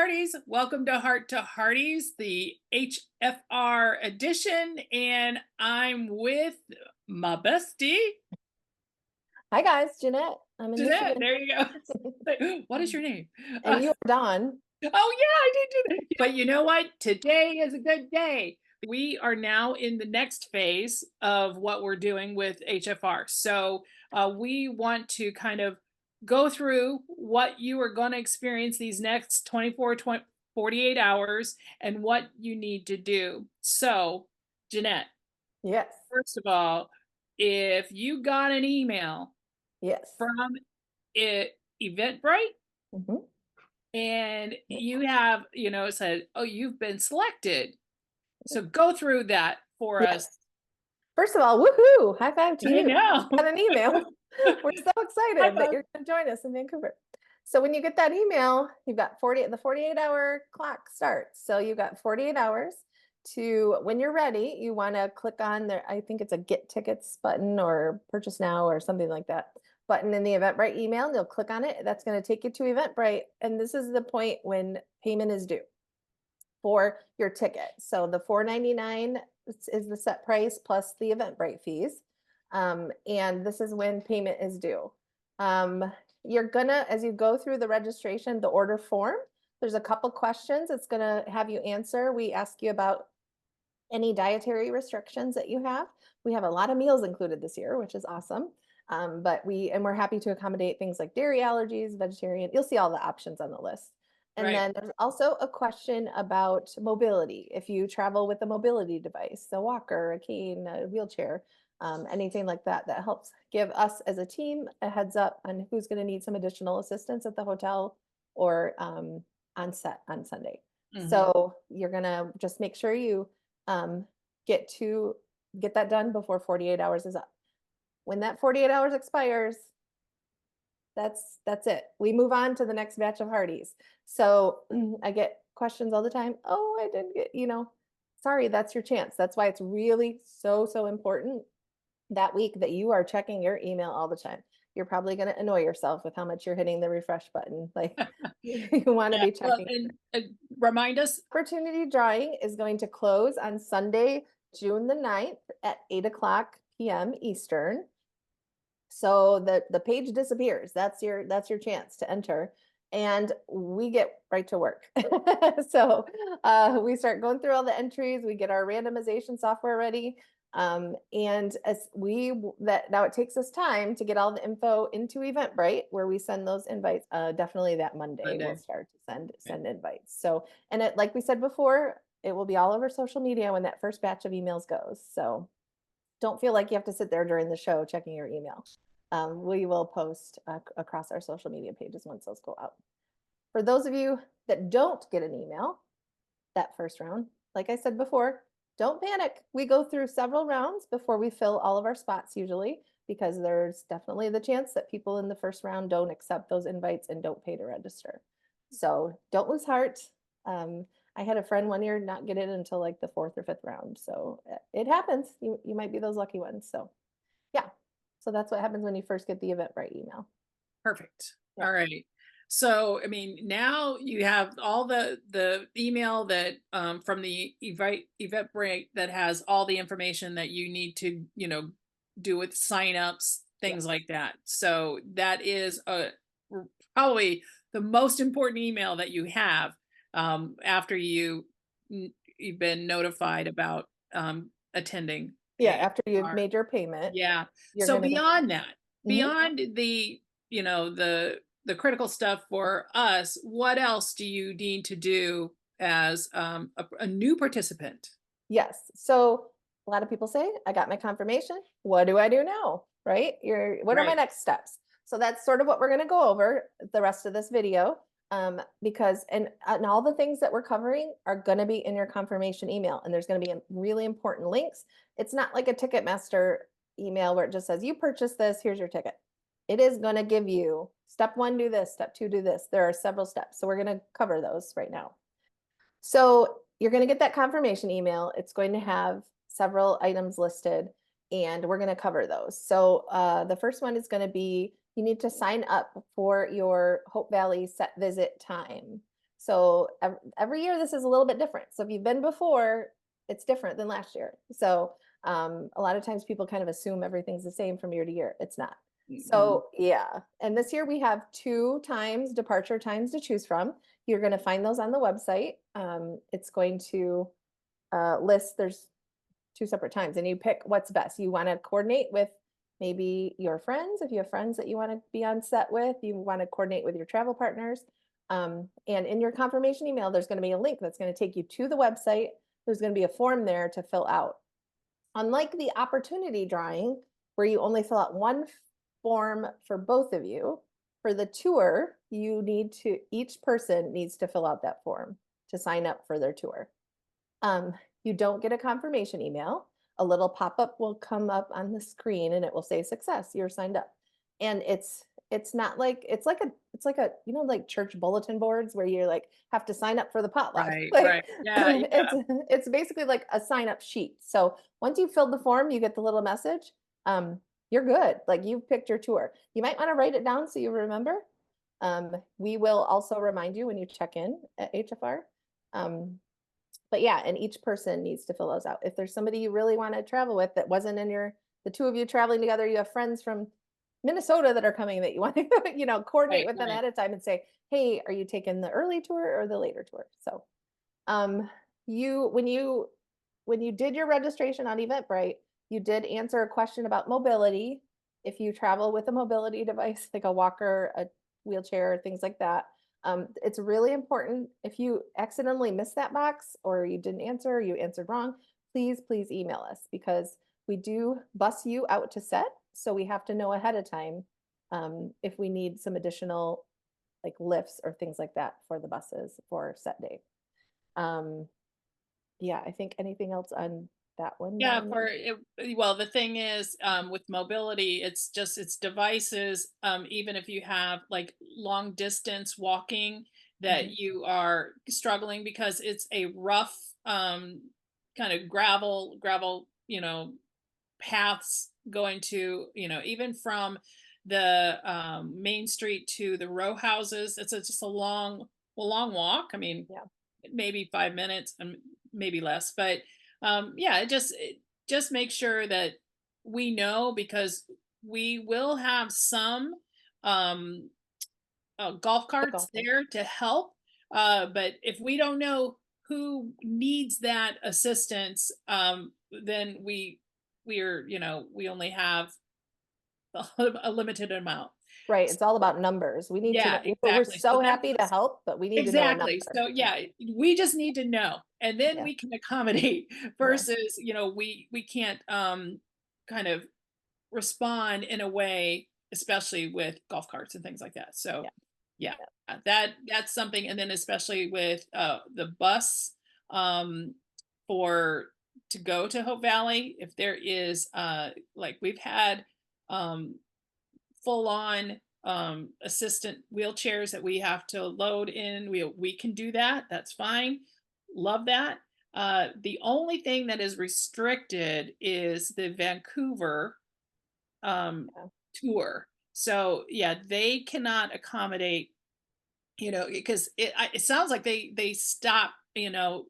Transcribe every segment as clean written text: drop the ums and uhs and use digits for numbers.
Hearties. Welcome to Hearties, the HFR edition. And I'm with my bestie, Hi guys, Jeanette. I'm in Jeanette. Michigan. There you go. What is your name? And you are Dawn. Oh, yeah, I did do that. But you know what? Today is a good day. We are now in the next phase of what we're doing with HFR. So we want to kind of go through what you are going to experience these next 48 hours and what you need to do. So, Jeanette, Yes. first of all, if you got an email Yes. from Eventbrite, hmm and you have, it said, oh, you've been selected. So go through that for Yes. us. First of all, woohoo! High five to I you. know. Got an email. We're so I excited that thought, you're going to join us in Vancouver. So when you get that email, you've got the 48-hour clock starts. So you've got 48 hours to, when you're ready, you want to click on there. I think it's a get tickets button or purchase now or something like that button in the Eventbrite email. And you'll click on it. That's going to take you to Eventbrite. And this is the point when payment is due for your ticket. So the $4.99 is the set price plus the Eventbrite fees. And this is when payment is due. You're gonna, as you go through the registration, the order form, there's a couple questions it's gonna have you answer. We ask you about any dietary restrictions that you have. We have a lot of meals included this year, which is awesome. But we're happy to accommodate things like dairy allergies, vegetarian. You'll see all the options on the list. And right. then there's also a question about mobility. If you travel with a mobility device, a walker, a cane, a wheelchair, anything like that, that helps give us as a team a heads up on who's going to need some additional assistance at the hotel or on set on Sunday. Mhm. So you're going to just make sure you get that done before 48 hours is up. When that 48 hours expires, that's it. We move on to the next batch of Hearties. So I get questions all the time. Oh, I didn't get, sorry, that's your chance. That's why it's really so important that week that you are checking your email all the time. You're probably going to annoy yourself with how much you're hitting the refresh button. Like you want to Yeah. be Well, checking. and remind us. Opportunity drawing is going to close on Sunday, June the 9th at 8 o'clock p.m. Eastern. So the page disappears. That's your chance to enter. And we get right to work. So we start going through all the entries. We get our randomization software ready. And now it takes us time to get all the info into Eventbrite, where we send those invites. Definitely that Monday we'll Monday. start to Okay. send invites. So, and like we said before, it will be all over social media when that first batch of emails goes. So don't feel like you have to sit there during the show checking your email. We will post across our social media pages once those go out. For those of you that don't get an email that first round, like I said before, don't panic. We go through several rounds before we fill all of our spots usually, because there's definitely the chance that people in the first round don't accept those invites and don't pay to register. So don't lose heart. I had a friend one year not get it until like the fourth or fifth round. So it happens. You might be those lucky ones. So yeah. So that's what happens when you first get the Eventbrite email. Perfect. Yeah. All right. So, I mean, now you have all the email that from the Eventbrite that has all the information that you need to, do with signups, things Yes. like that. So that is probably the most important email that you have after you've been notified about attending Yeah. After you've HFR. made your payment, Yeah. you're So going to get beyond that, that. Mhm. beyond the critical stuff for us, what else do you need to do as a new participant? Yes. So a lot of people say, I got my confirmation. What do I do now? Right? What are my Right. next steps? So that's sort of what we're going to go over the rest of this video. Because and all the things that we're covering are going to be in your confirmation email, and there's going to be really important links. It's not like a Ticketmaster email where it just says you purchased this, here's your ticket. It is going to give you step 1, do this, step 2, do this. There are several steps, so we're going to cover those right now. So you're going to get that confirmation email. It's going to have several items listed, and we're going to cover those. So the first one is going to be you need to sign up for your Hope Valley set visit time. So every year this is a little bit different. So if you've been before, it's different than last year. So a lot of times people kind of assume everything's the same from year to year. It's not. Mm-mm. So yeah, and this year we have departure times to choose from. You're going to find those on the website. It's going to list, there's two separate times, and you pick what's best. You want to coordinate with maybe your friends, if you have friends that you want to be on set with, you want to coordinate with your travel partners. And in your confirmation email, there's going to be a link that's going to take you to the website. There's going to be a form there to fill out. Unlike the opportunity drawing, where you only fill out one form for both of you, for the tour, each person needs to fill out that form to sign up for their tour. You don't get a confirmation email. A little pop-up will come up on the screen and it will say success, you're signed up. And it's not like it's like a like church bulletin boards where you like have to sign up for the potluck. Right, Like right. Yeah, yeah. it's basically like a sign up sheet. So once you filled the form, you get the little message. You're good. Like you've picked your tour. You might want to write it down so you remember. We will also remind you when you check in at HFR. But yeah, and each person needs to fill those out. If there's somebody you really want to travel with that wasn't in the two of you traveling together, you have friends from Minnesota that are coming that you want to, coordinate Right, with them right. ahead of time and say, hey, are you taking the early tour or the later tour? So, um, you, when you did your registration on Eventbrite, you did answer a question about mobility. If you travel with a mobility device, like a walker, a wheelchair, things like that, it's really important. If you accidentally missed that box or you didn't answer, or you answered wrong, please email us because we do bus you out to set. So we have to know ahead of time if we need some additional like lifts or things like that for the buses for set day. Um, yeah, I think anything else on that one, Yeah, Melanie? for it, well, the thing is, with mobility, it's devices. Even if you have like long distance walking, Mhm. that you are struggling because it's a rough, kind of gravel, paths going to, even from the main street to the row houses. Just a long walk. I mean, Yeah. maybe 5 minutes and maybe less, but yeah, just make sure that we know because we will have some um golf The carts golf cart. there to help, but if we don't know who needs that assistance, then we only have a limited amount. Right. It's all So, about numbers. We need to know. yeah, We're exactly. So so happy to that's help, but we need to know a exactly. number. So Yeah. yeah, we just need to know, and then Yeah. we can accommodate Yeah. versus, we can't kind of respond in a way, especially with golf carts and things like that. So Yeah. yeah, Yeah. that's something. And then especially with the bus, um for to go to Hope Valley, if there is like we've had um full on assistant wheelchairs that we have to load in, we can do that, that's fine, love that. The only thing that is restricted is the Vancouver um Yeah. tour. So yeah, they cannot accommodate, because it sounds like they stop, a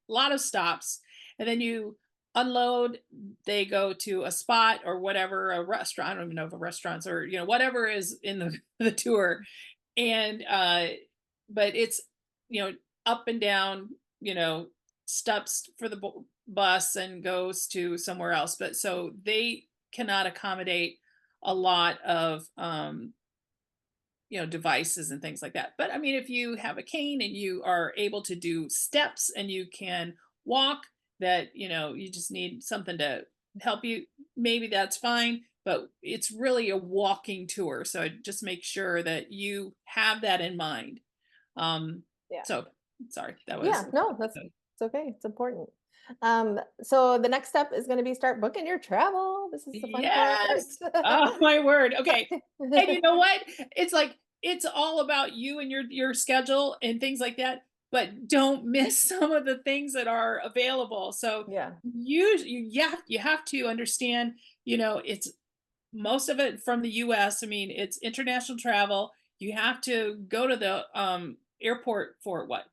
lot of stops, and then you unload, they go to a spot or whatever, a restaurant. I don't even know if a restaurants or whatever is in the the tour, and but it's you know up and down, steps for the bus and goes to somewhere else. But so they cannot accommodate a lot of devices and things like that. But I mean, if you have a cane and you are able to do steps and you can walk, that, you just need something to help you, maybe that's fine. But it's really a walking tour. So just make sure that you have that in mind. Um, Yeah. so sorry, that Yeah. was No, it's okay. It's important. So the next step is going to be start booking your travel. This is the fun part. yes. Oh my word. Okay. And you know what? It's like it's all about you and your schedule and things like that, but don't miss some of the things that are available. So Yeah. you have to understand, it's most of it from the US. I mean, it's international travel. you have to go to the airport for what,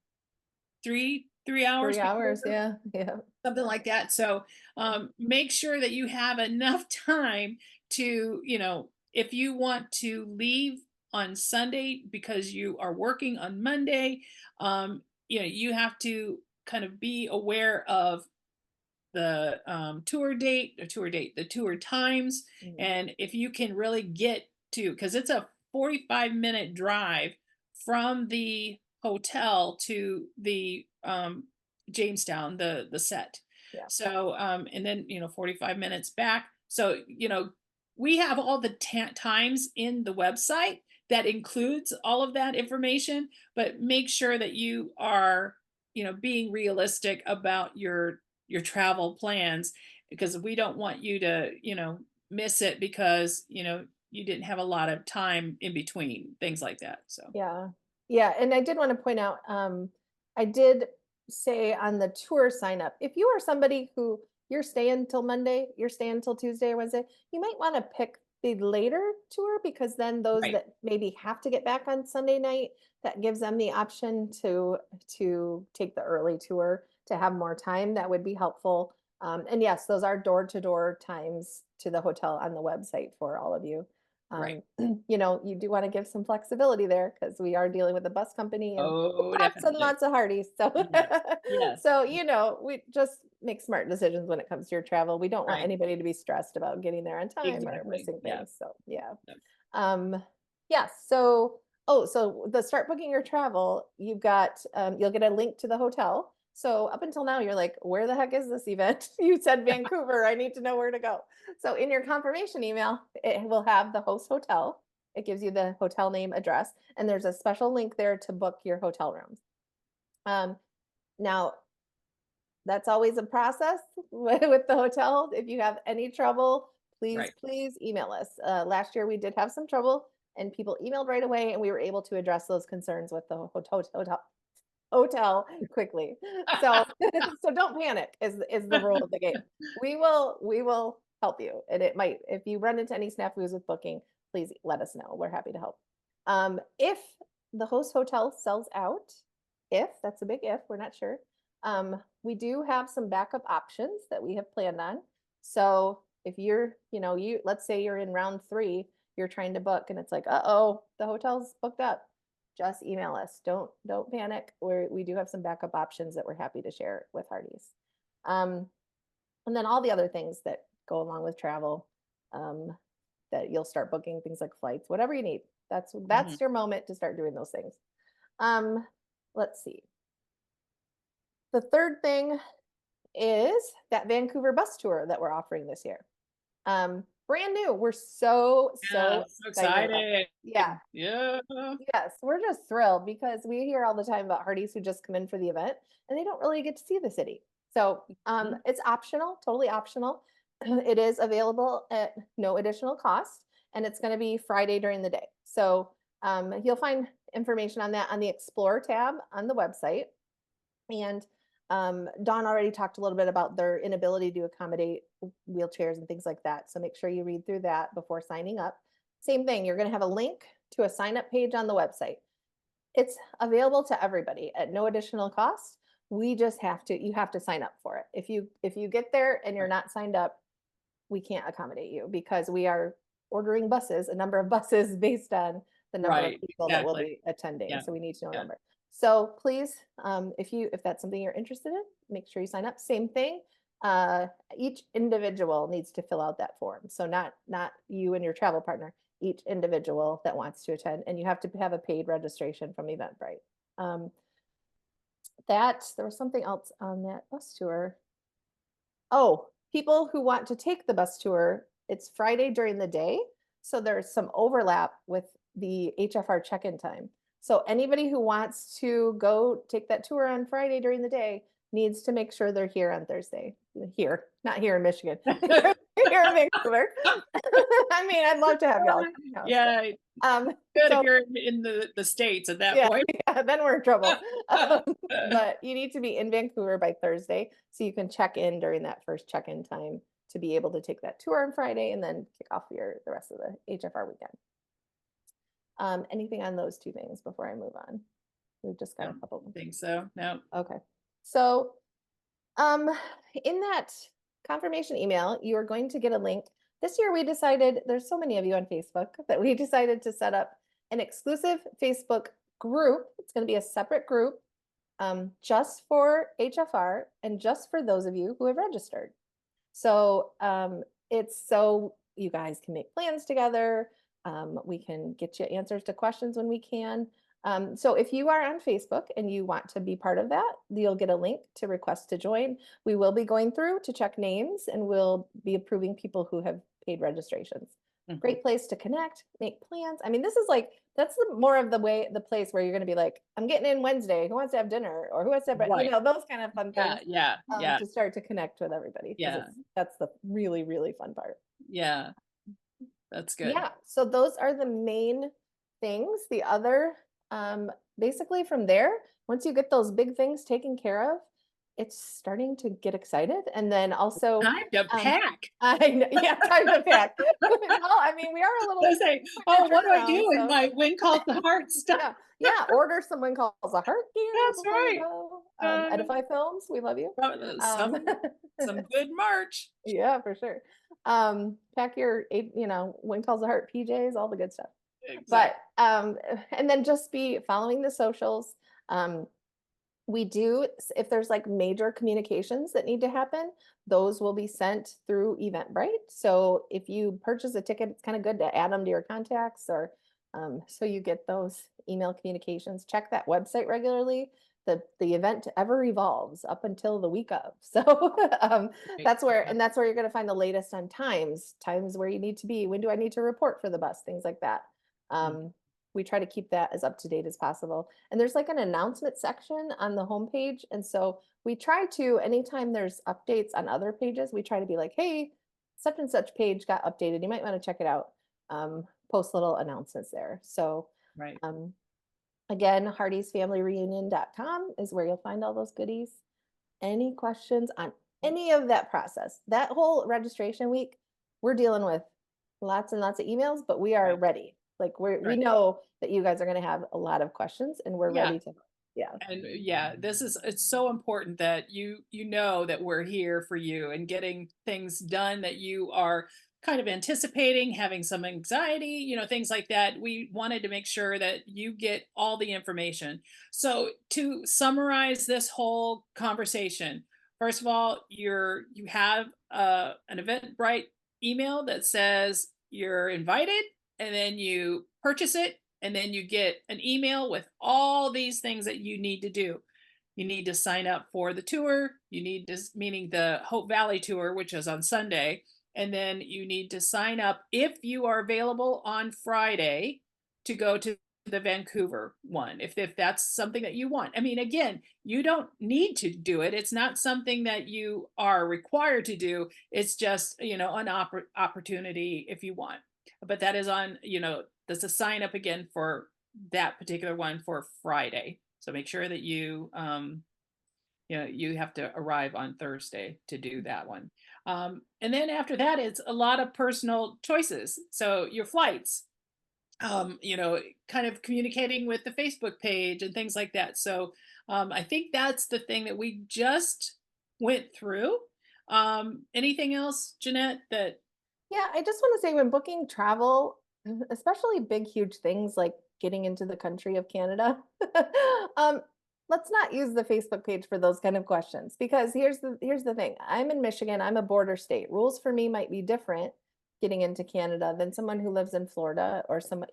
3 hours 3 hours, before, yeah, yeah. something like that. So make sure that you have enough time to, if you want to leave on Sunday because you are working on Monday, you have to kind of be aware of the the tour times, Mhm. and if you can really get to, because it's a 45-minute drive from the hotel to the Jamestown, the set. Yeah, So, and then 45 minutes back. So, we have all the times in the website that includes all of that information, but make sure that you are being realistic about your travel plans, because we don't want you to, miss it because, you didn't have a lot of time in between, things like that. So, yeah, yeah, and I did wanna point out, I did say on the tour sign up, if you are somebody who you're staying till Monday, you're staying till Tuesday or Wednesday, you might wanna pick the later tour because then those right, that maybe have to get back on Sunday night, that gives them the option to take the early tour to have more time, that would be helpful. And yes, those are door-to-door times to the hotel on the website for all of you. right. Um, you do want to give some flexibility there because we are dealing with a bus company and Oh, definitely. lots of Hearties. So, Yes, yes, so we just make smart decisions when it comes to your travel. We don't want right. anybody to be stressed about getting there on time or Exactly. missing Yeah. things. So, yeah. Yeah. Um, yes. So, oh, so the start booking your travel, you'll get a link to the hotel. So up until now, you're like, where the heck is this event? You said Vancouver. I need to know where to go. So in your confirmation email, it will have the host hotel. It gives you the hotel name, address, and there's a special link there to book your hotel rooms. Um, Now, that's always a process with the hotel. If you have any trouble, please, Right. please email us. Last year we did have some trouble and people emailed right away and we were able to address those concerns with the hotel quickly. So so don't panic is the rule of the game. We will help you. And it might, if you run into any snafus with booking, please let us know. We're happy to help. If the host hotel sells out, if that's a big if, we're not sure. We do have some backup options that we have planned on. So if you let's say you're in round 3, you're trying to book and it's like, uh-oh, the hotel's booked up, just email us. Don't panic. We do have some backup options that we're happy to share with Hearties. Um, and then all the other things that go along with travel, um, that you'll start booking things like flights, whatever you need. Mhm. That's your moment to start doing those things. Um, let's see. The third thing is that Vancouver bus tour that we're offering this year. Brand new. We're so Yeah, so excited about that. excited. Yeah. Yeah. Yes, we're just thrilled because we hear all the time about Hardee's who just come in for the event and they don't really get to see the city. So Mhm. it's optional, totally optional. It is available at no additional cost, and it's going to be Friday during the day. So you'll find information on that on the Explore tab on the website. And Dawn already talked a little bit about their inability to accommodate wheelchairs and things like that. So make sure you read through that before signing up. Same thing, you're going to have a link to a sign up page on the website. It's available to everybody at no additional cost. You have to sign up for it. If you get there and you're Right. not signed up, we can't accommodate you because we are ordering buses, a number of buses based on the number of Right. people that will Exactly. be attending. Yeah. So we need to know a Yeah. number. So please, if that's something you're interested in, make sure you sign up. Same thing. Each individual needs to fill out that form. So not you and your travel partner, each individual that wants to attend, and you have to have a paid registration from Eventbrite. Um, that there was something else on that bus tour. Oh, people who want to take the bus tour, it's Friday during the day. So there's some overlap with the HFR check-in time. So anybody who wants to go take that tour on Friday during the day needs to make sure they're here on Thursday. Here, not here in Michigan, here in Vancouver. I mean, I'd love to have y'all come to house, but Yeah. um, Good if so you're in the States at that yeah, point. yeah, then we're in trouble. But you need to be in Vancouver by Thursday so you can check in during that first check-in time to be able to take that tour on Friday and then kick off the rest of the HFR weekend. Anything on those two things before I move on? We've just got a Don't couple. think so. No. Okay. So um, in that confirmation email, you are going to get a link. This year we decided, there's so many of you on Facebook, that we decided to set up an exclusive Facebook group. It's going to be a separate group just for HFR and just for those of you who have registered. So it's so you guys can make plans together. We can get you answers to questions when we can. So if you are on Facebook and you want to be part of that, you'll get a link to request to join. We will be going through to check names and we'll be approving people who have paid registrations. Mhm. Great place to connect, make plans. I mean, this is like, that's more of the place where you're going to be like, I'm getting in Wednesday. Who wants to have dinner? Or who wants to have, Right. those kind of fun Yeah. things Yeah. Yeah. to start to connect with everybody because Yeah. that's the really, really fun part. Yeah. That's good. Yeah, so those are the main things. The other, basically from there, once you get those big things taken care of, it's starting to get excited. And then also, Time to um, pack. I know, yeah, time to pack. Well, I mean, we are a I little say, quicker oh, what do I turnaround, do? And so my wind calls the heart stuff. yeah, yeah. Order someone calls a heart gear That's before you right. go. Uh, Edify Films, we love you. Um, some good March. Yeah, for sure. Pack your, when calls the heart PJs, all the good stuff. Exactly. But and then just be following the socials. Um, we do, if there's like major communications that need to happen, those will be sent through Eventbrite. So if you purchase a ticket, it's kind of good to add them to your contacts or so you get those email communications. Check that website regularly. The event ever evolves up until the week of. So Right. that's where, Yeah. and that's where you're going to find the latest on times where you need to be. When do I need to report for the bus? Things like that. Mm. We try to keep that as up to date as possible. And there's like an announcement section on the homepage. And so we try to, anytime there's updates on other pages, we try to be like, hey, such and such page got updated. You might want to check it out. Post little announcements there. So Right. um, again, HeartiesFamilyReunion.com is where you'll find all those goodies. Any questions on any of that process? That whole registration week, we're dealing with lots and lots of emails, but we are Right. ready. Like we Right. know that you guys are going to have a lot of questions and we're Yeah. ready to, yeah. And yeah, it's so important that you know that we're here for you and getting things done that you are kind of anticipating, having some anxiety, things like that. We wanted to make sure that you get all the information. So to summarize this whole conversation, first of all, you have an Eventbrite email that says you're invited, and then you purchase it, and then you get an email with all these things that you need to do. You need to sign up for the tour. You need to, meaning the Hope Valley tour, which is on Sunday. And then you need to sign up if you are available on Friday to go to the Vancouver one, if that's something that you want. I mean, again, you don't need to do it. It's not something that you are required to do. It's just, an opportunity if you want. But that is on, there's a sign up again for that particular one for Friday. So make sure that you have to arrive on Thursday to do that one. And then after that, it's a lot of personal choices. So your flights, kind of communicating with the Facebook page and things like that. So I think that's the thing that we just went through. Anything else, Jeanette, that Yeah, I just want to say when booking travel, especially big, huge things like getting into the country of Canada, um, let's not use the Facebook page for those kind of questions because here's the thing. I'm in Michigan, I'm a border state. Rules for me might be different getting into Canada than someone who lives in Florida or some.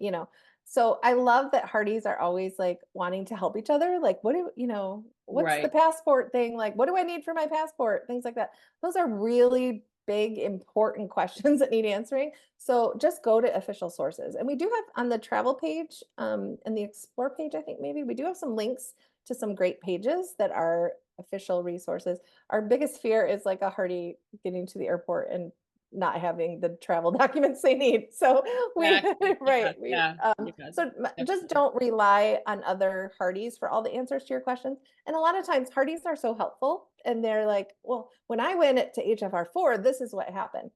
So I love that Hearties are always like wanting to help each other. Like, what's the right? passport thing? Like, what do I need for my passport? Things like that. Those are really big, important questions that need answering. So just go to official sources. And we do have on the travel page and the explore page, I think maybe we do have some links to some great pages that are official resources. Our biggest fear is like a Hardy getting to the airport and not having the travel documents they need. So we, Exactly. Yeah, right, we, yeah, yeah, just definitely. don't rely on other Hardies for all the answers to your questions. And a lot of times Hardies are so helpful and they're like, well, when I went to HFR4, this is what happened.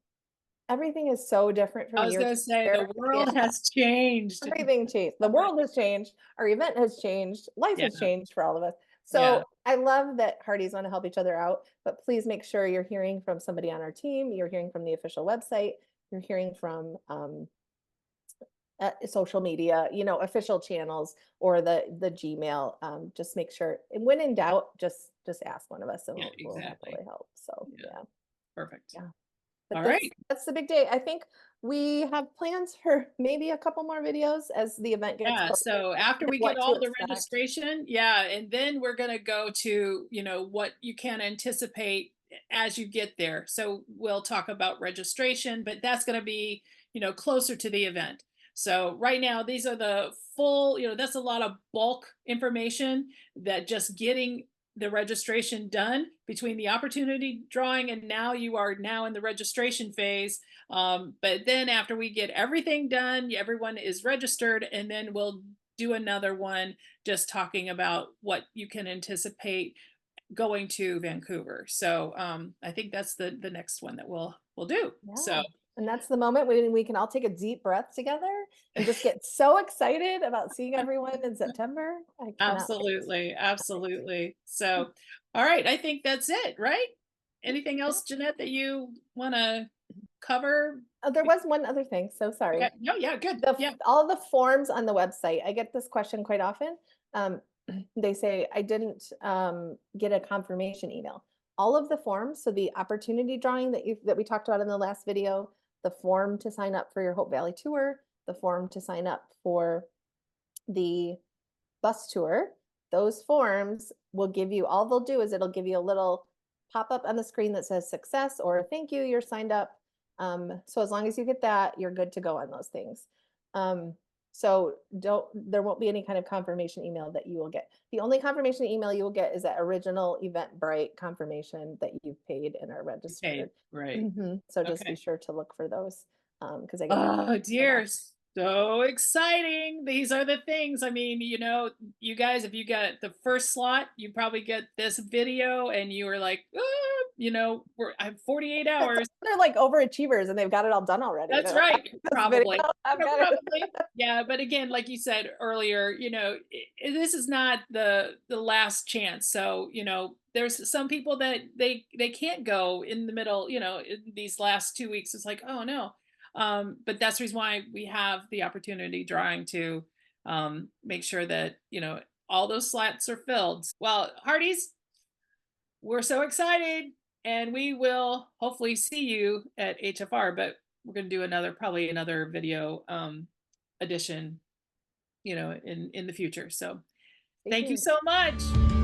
everything is so different I from was year gonna to say year. the Yeah, world has changed. everything changed. The Oh my world has changed. Our event has changed. Life Yeah, has changed for all of us. yeah, So I love that Hearties want to help each other out, but please make sure you're hearing from somebody on our team. You're hearing from the official website. You're hearing from social media, official channels or the Gmail. Just make sure. And when in doubt, just ask one of us, and yeah, we'll exactly. happily help. So Yeah, yeah, perfect. yeah. But All that's right. that's the big day. I think we have plans for maybe a couple more videos as the event gets Yeah, closer. so after we get What to all the expect. registration, yeah, and then we're gonna go to, what you can anticipate as you get there. So we'll talk about registration, but that's gonna be, closer to the event. So right now, these are the full, that's a lot of bulk information that just getting the registration done between the opportunity drawing and now you are now in the registration phase. But then after we get everything done, everyone is registered, and then we'll do another one just talking about what you can anticipate going to Vancouver. So I think that's the next one that we'll do. So Yeah. And that's the moment when we can all take a deep breath together and just get so excited about seeing everyone in September. I cannot wait. absolutely, Cannot wait. absolutely. So all right, I think that's it, right? Anything Yeah. else, Jeanette, that you want to cover? Oh, there was one other thing. So Okay. sorry. No, yeah, good. Yeah. All the forms on the website, I get this question quite often. Um, they say, I didn't get a confirmation email. All of the forms, so the opportunity drawing that we talked about in the last video, the form to sign up for your Hope Valley tour, the form to sign up for the bus tour, those forms will give you, all they'll do is it'll give you a little pop up on the screen that says success or thank you, you're signed up. So as long as you get that, you're good to go on those things. Um, so there won't be any kind of confirmation email that you will get. The only confirmation email you will get is that original Eventbrite confirmation that you've paid and are Okay. registered. Right. So just be Okay. sure to look for those because I get that Oh quite dear, often. so exciting. These are the things. I mean, you guys, if you got the first slot, you probably get this video and you were like, I have 48 hours. They're like overachievers and they've got it all done already. That's They're like, "I right. got this video, Probably. I've got it." Probably. Yeah, but again, like you said earlier, this is not the last chance. So, there's some people that they can't go in the middle, in these last 2 weeks. It's like, oh no. But that's the reason why we have the opportunity drawing to make sure that, all those slots are filled. Well, Hearties, we're so excited, and we will hopefully see you at HFR, but we're going to do probably another video edition, in the future. So Stay thank you tuned. so much.